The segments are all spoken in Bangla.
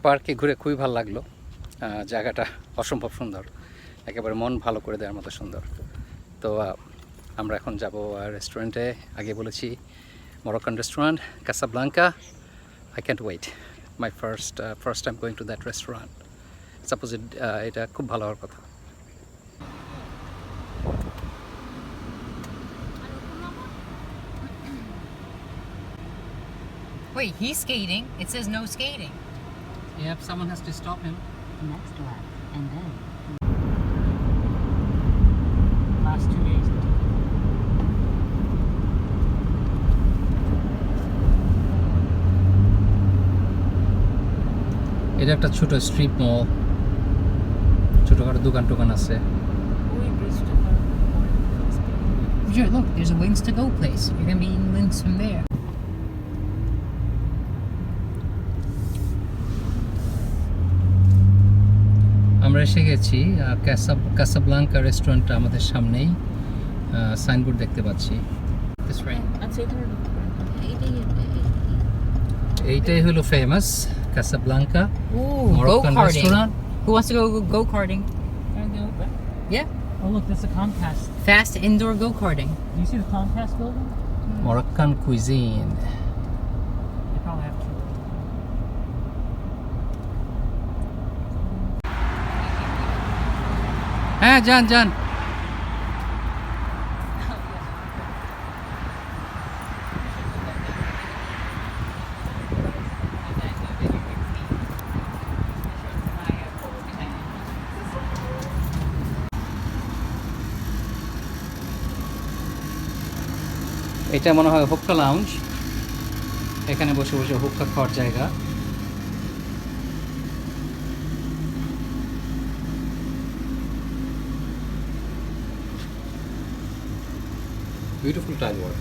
পার্কে ঘুরে খুবই ভালো লাগলো। জায়গাটা অসম্ভব সুন্দর, একেবারে মন ভালো করে দেওয়ার মতো সুন্দর। তো আমরা এখন যাব রেস্টুরেন্টে। আগে বলেছি Moroccan restaurant, Casablanca. I can't wait. My first time going to that restaurant. Suppose এটা খুব ভালো হওয়ার কথা। Wait, he's skating. It says no skating. Yep, someone has to stop him. Next left, and then Last 2 days. এটা একটা ছোট স্ট্রিপ মল, ছোটখাটো দোকান টোকান আছে। Sure, look, there's a Wings to Go place. You're gonna be eating wings from there. আমরা এসে গেছি কাসাব্লাঙ্কা রেস্টুরেন্টটা আমাদের সামনেই, সাইনবোর্ড দেখতে পাচ্ছি। এইটাই হলো famous Casablanca Moroccan restaurant. Who wants to go karting? Yeah. Oh look, that's a Comcast. Fast indoor go karting. Do you see the Comcast building? Moroccan cuisine. They probably have two. হ্যাঁ যান যান। এটা মনে হয় হুক্কা লাউঞ্জ, এখানে বসে বসে হুক্কা খাওয়ার জায়গা। Beautiful tile work.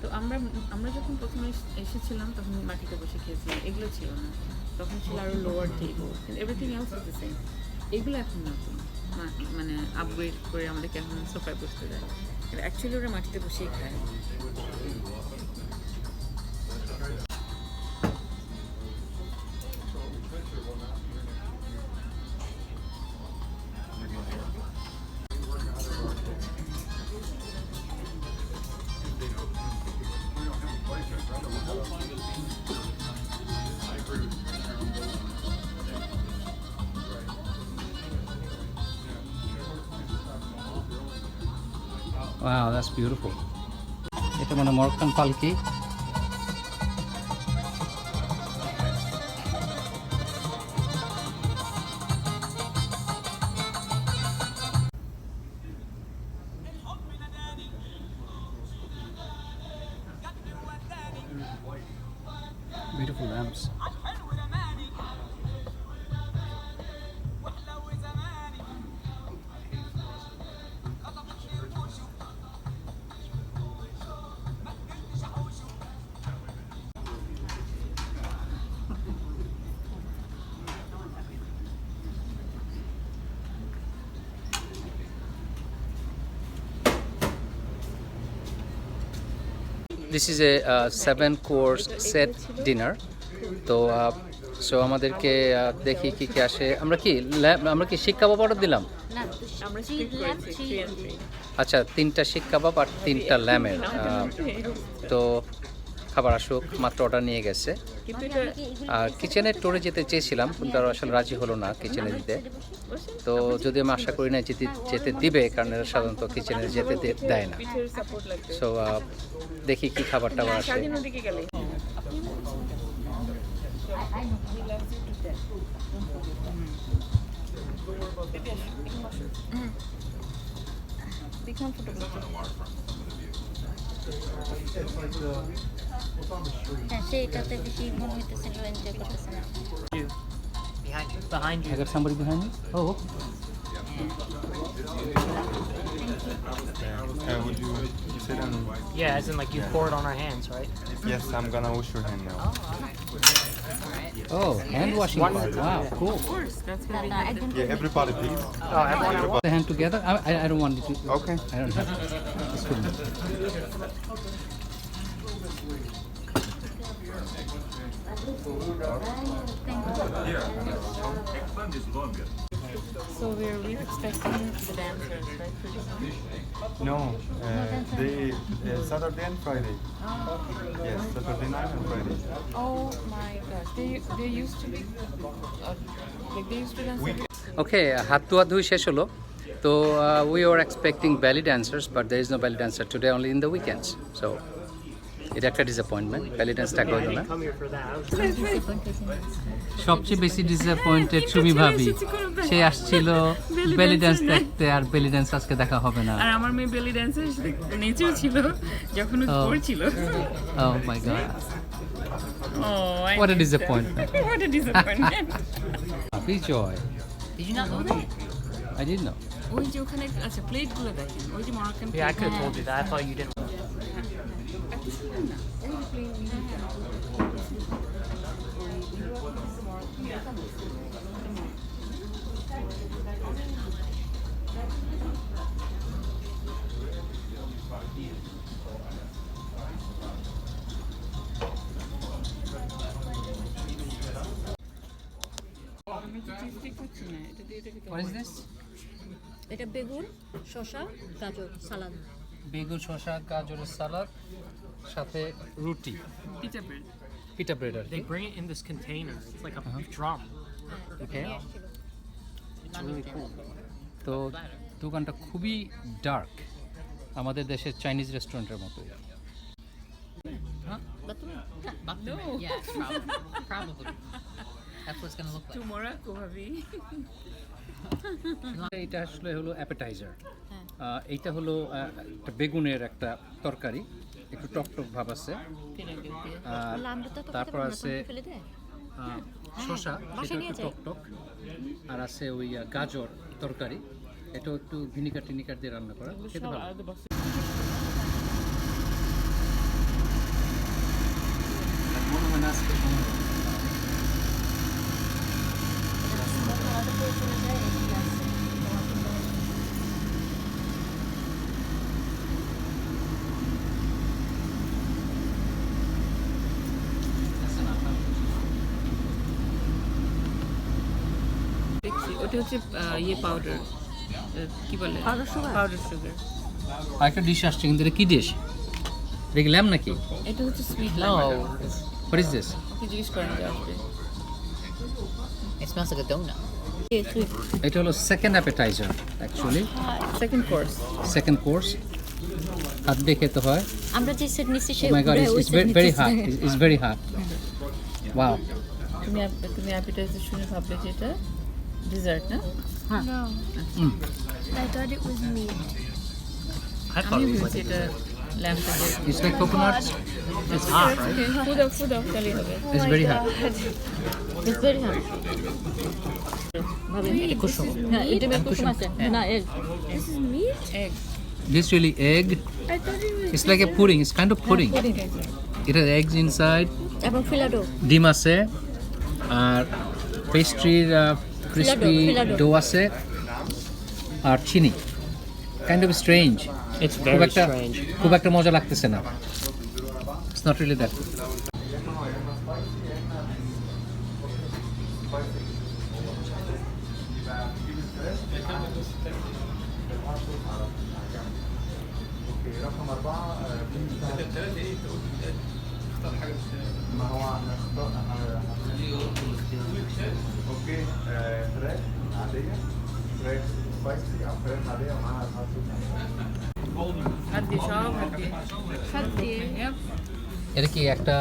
তো আমরা যখন প্রথমে এসেছিলাম তখন মাটিতে বসে খেয়েছিলাম, এগুলো ছিল না, তখন ছিল আরো lower table, everything else is the same. এগুলো এখন নতুন, মানে আপগ্রেড করে আমাদেরকে এখন সোফায় বসতে দেয়। অ্যাকচুয়ালি ওরা মাটিতে বসেই খায়। Wow, that's beautiful. এটা মানে মরক্কান পালকি। Beautiful lamps. This is a 7-course set dinner. তো সো আমাদেরকে দেখি কি কি আসে। আমরা কি শিক কাবাব অর্ডার দিলাম? আমরা স্প্লিট করেছি 3 and 3। আচ্ছা, 3টা শিক কাবাব আর 3টা ল্যামের। তো খাবার আসুক, মাত্র অর্ডার নিয়ে গেছে। আর কিচেনের টোরে যেতে চেয়েছিলাম কিন্তু আর আসলে রাজি হলো না কিচেনে দিতে। তো যদি আমি আশা করি না যেতে দিবে, কারণ এরা সাধারণত কিচেনে যেতে দেয় না। সো দেখি কি খাবার টাবার আসে। সেইটাতে বেশি মনে হইতেছিল এনজয় করতেছে না। Behind you. I got somebody behind me? Oh, Would you sit and... Yeah, as in like you pour it on our hands, right? Yes, I'm gonna wash your hand now. Oh, hand washing part. Wow, cool. Of course, that's gonna be একদম Yeah, everybody please. Oh, everyone. The hand together. I don't want it to. Okay. I don't have. It's good. So we're really expecting the dancers, right? Pretty soon. No, they Saturday and Friday. Yes, Saturday night and Friday. Oh my gosh, they used to be like they used to dance. Okay, হাত ধোয়া ধুই শেষ হলো তো we were expecting belly dancers but there is no belly dancer today, only in the weekends, so এটা একটা ডিসঅ্যাপয়েন্টমেন্ট, belly dance টাকা হলো না। Come here for that. সবচেয়ে বেশি ডিসঅ্যাপয়েন্টেড সুমি ভাবি, সে আসছিল বেলি ডান্স দেখতে আর বেলি ডান্স আজকে দেখা হবে না। আর আমার মেয়ে বেলি ড্যান্সে নেচেও ছিল যখন ও করছিল। Oh my god, Oh, what a disappointment. What a disappointment. Bejoy, Did you not know that? I didn't know. ওই যে ওখানে আচ্ছা প্লেটগুলো দেখেন, ওই যে Moroccan Yeah, I could have told you that. I thought you didn't. What is this? এটা বেগুন শসা গাজর সালাদ বেগুন শসা গাজরের সালাদ সাথে রুটি, পিঠা ব্রেড। পিটা ব্রেড আর They bring it in this container. It's like a drum. Okay. It's really cool. তো দোকানটা খুবই ডার্ক, আমাদের দেশের চাইনিজ রেস্টুরেন্টের মতো। No. Yeah, probably. That's what it's gonna look like. To Morocco, ভাবি। এটা আসলে হলো অ্যাপেটাইজার। এইটা হলো একটা বেগুনের একটা তরকারি, একটু টক টক ভাব আছে। আর তারপর আছে শসা, সেটা একটু টক টক, আর আছে ওই গাজর তরকারি, এটাও একটু ভিনিগার টিনিগার দিয়ে রান্না করা, খেতে ভালো। ওটা হচ্ছে ইয়ে পাউডার, কি বলে পাউডার সুগার। আরেকটা ডিশ আসছে, কিন্তু এটা কি ডিশ? দেখলাম নাকি? এটা হচ্ছে sweet No. Lime. What is this? ওকে জিজ্ঞেস করেন যে আসবে। It smells like a donut. এটা হলো second appetiser actually, second course. Second course. হাত দিয়ে খেতে হয়। আমরা যে সেট নিছি Oh my god, it's very hot. It's very hot. Wow. তুমি অ্যাপিটাইজার শুনে ভাবলে যে এটা ডেজার্ট না? No. I thought it was meat. I thought আমি it was ভেবেছি like এটা ল্যাম্প থেকে। It's like coconut. it's hot, right? ফুদাও তাহলেই হবে। It's very hot. It's very hot. ভাবি It kushum. হ্যাঁ এটা মেয়ে কুসুম আছে না egg This is meat? Egg. This really egg. I thought it was It's like a pudding. It's kind of pudding. It has eggs inside. এবং ফিলাডো ডিম আছে আর পেস্ট্রির ক্রিসপি Filado. ডো আছে আর চিনি। কাইন্ড অফ স্ট্রেঞ্জ, It's খুব very একটা strange. খুব একটা মজা লাগতেছে না। It's not really that. رقم 4 ما هو اوكي فراخ عادية، فراخ سبايسي او فراخ عادية ومعاها হাত দিয়ে সব হাত দিয়ে। Yep. এটা কি একটা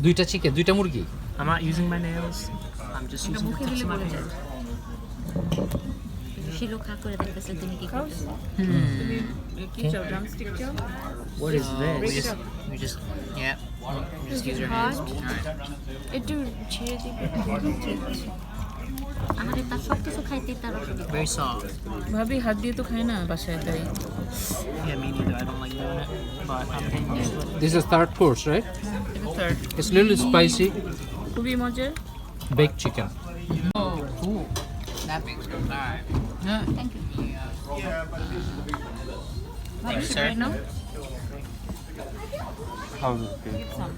দুইটা চিকেন, দুইটা মুরগি? I'm not using my nails. I'm just এটা using the মুখে tips দিলে of my বলে fingers. যায়। শিলো খা করে দেখতেছে তুমি কি করতেছো তুমি কি চাও, ড্রামস্টিক চাও? What is this? We just yeah. We just use our hot? hands. All right. একটু ছেড়ে দিবে আমাদের তার সব কিছু খাইতে তার অসুবিধা। Very soft. ভাবি হাত দিয়ে তো খায় না বাসায় তাই Yeah, me neither. I don't like doing it, but I'm getting used to it. This is third course, right? এটা third It's a little spicy. খুবই মজার Baked chicken. Oh, cool. That makes good. Alright. Yeah. Thank you. Yes, sir. right now How's it okay? some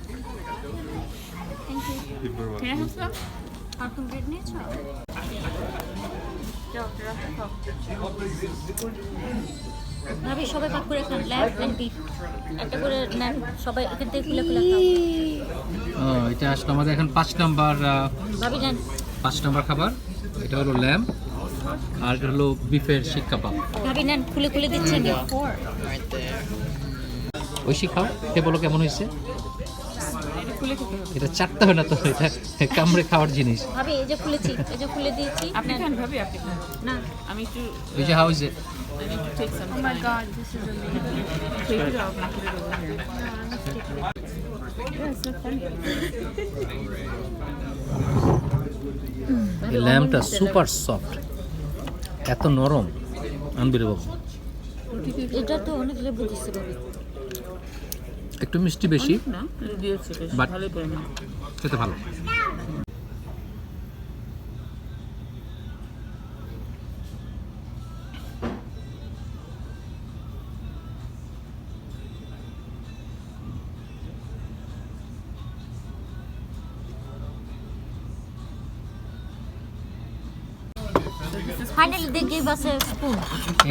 Thank you. People were- can I have some cartoon bread নিয়েছো? যাও, রাখো, খাও। ভাবি সবাই ভাগ করে খান, ল্যাব এন্ড বিফ একটা করে নেন, সবাই এখান থেকে খুলে খুলে খাও। এটা আসলে আমাদের এখন 5 নাম্বার ভাবি নেন। 5 নাম্বার খাবার। এটা হলো ল্যাম্ব আর এটা হলো বিফের শিক কাবাব। ভাবি নেন, খুলে খুলে দিচ্ছেন। Right there. ঐশী খাও, খেয়ে বলো কেমন হয়েছে। এটা খুলে খেতে হবে এটা চাটতে হয় না তো, এটা কামড়ে খাওয়ার জিনিস। ভাবি এই যে খুলেছি, এই যে খুলে দিয়েছি। আপনি খান ভাবি আপনি খান না, আমি একটু ওই যে how is it? I need to take some Oh my god, this is amazing. take it off and put it over here yeah it's not funny এই ল্যাম্বটা সুপার সফট, এত নরম, আনবিলিভেবল। এটা তো অনেক লেবু দিচ্ছে ভাবি। একটু মিষ্টি বেশি, না দিয়েছে বেশ But- ভালোই পরিমাণ খেতে ভালো। Finally they gave us a spoon.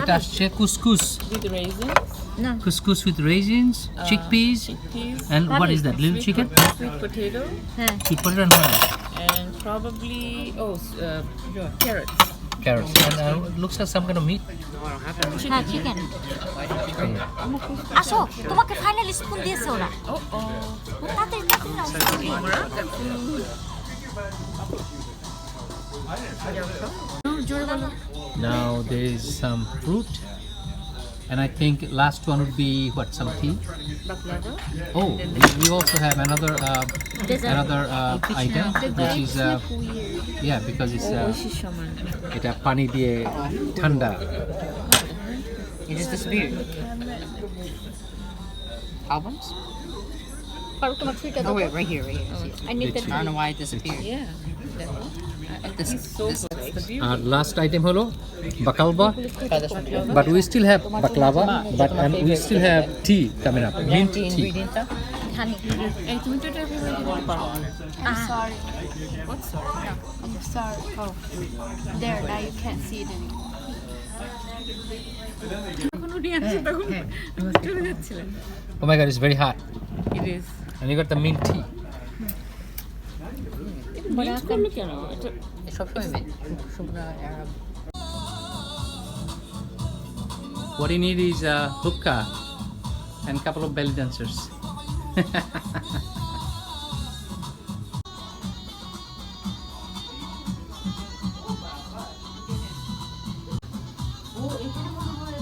এটা আসছে কুসকুস, with raisins না, কুসকুস with raisins, chickpeas, chickpeas and what is that? Little chicken? sweet potato হ্যাঁ, Sweet potato and what else? and probably carrots Carrots. And looks like some kind of meat. হ্যাঁ চিকেন। আসো, তোমাকে ফাইনালি স্পুন দিয়েছে ওরা। তাড়াতাড়ি তাড়াতাড়ি নাও। Now there is some fruit, and I think last one would be what, some tea. baklava Oh, we also have another Dessert. item, which is yeah, because it's Oishi সমান এটা পানি দিয়ে ঠান্ডা। It is disappeared. Albums? পারো তোমার ফ্রিটা Oh দাও। wait, right here, right here. See, I need I that. don't know why it disappeared. yeah This, it's so good it's the beauty আর লাস্ট আইটেম হলো baklava, this one. but we still have baklava, but and we still have tea coming up, mint tea. Ingredient stuff. হানি। এই তুমি তো এটা এভাবে দিতে পারো I'm sorry. what's sorry I'm sorry. Oh, there. Now you can't see it anymore. যখন উনি আসছে তখন চলে যাচ্ছিলেন Oh my god, it's very hot, it is and you got the mint tea. Mix করলো কেন এটা সবসময় মেয়ে শুকনো Arab. What you need is a hookah and a couple of belly dancers. ও এখানে মনে হয়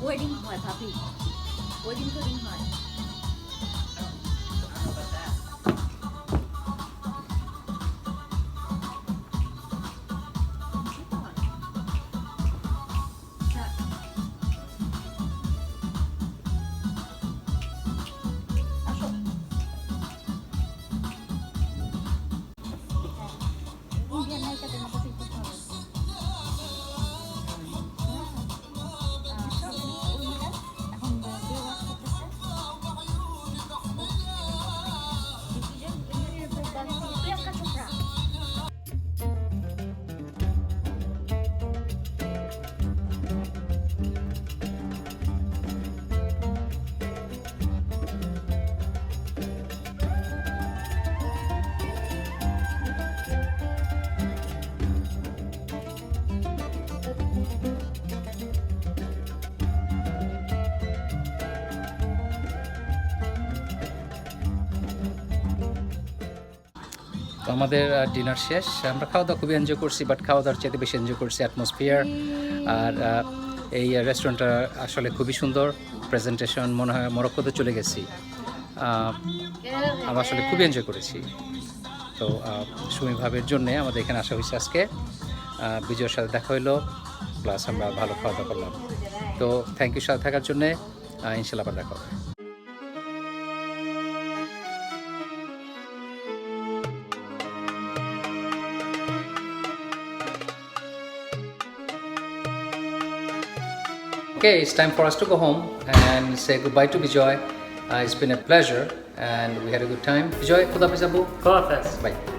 ওয়েডিং হয় ভাবি, ওয়েডিং টোয়েডিং হয়। ইন্ডিয়ান নায়িকাদের মতো ফিল করতে হবে। এখন বিয়ে ওয়াশ করতেছে। প্রিয়াঙ্কা চোপড়া। তো আমাদের ডিনার শেষ, আমরা খাওয়া দাওয়া খুবই এনজয় করছি, বাট খাওয়া দাওয়ার চাইতে বেশি এনজয় করছি অ্যাটমসফিয়ার। আর এই রেস্টুরেন্টটা আসলে খুবই সুন্দর, প্রেজেন্টেশন মনে হয় মরক্কোতে চলে গেছি। আমরা আসলে খুবই এনজয় করেছি। তো সুমি ভাবের জন্যে আমাদের এখানে আসা হয়েছে আজকে। বিজয়ের সাথে দেখা হইলো, প্লাস আমরা ভালো খাওয়া দাওয়া করলাম। তো থ্যাংক ইউ সাথে থাকার জন্যে, ইনশাল্লাহ আবার দেখা হবে। Okay, it's time for us to go home and say goodbye to Bejoy. It's been a pleasure and we had a good time. Bejoy, Khuda Hafiz Abu. Go off this. Bye.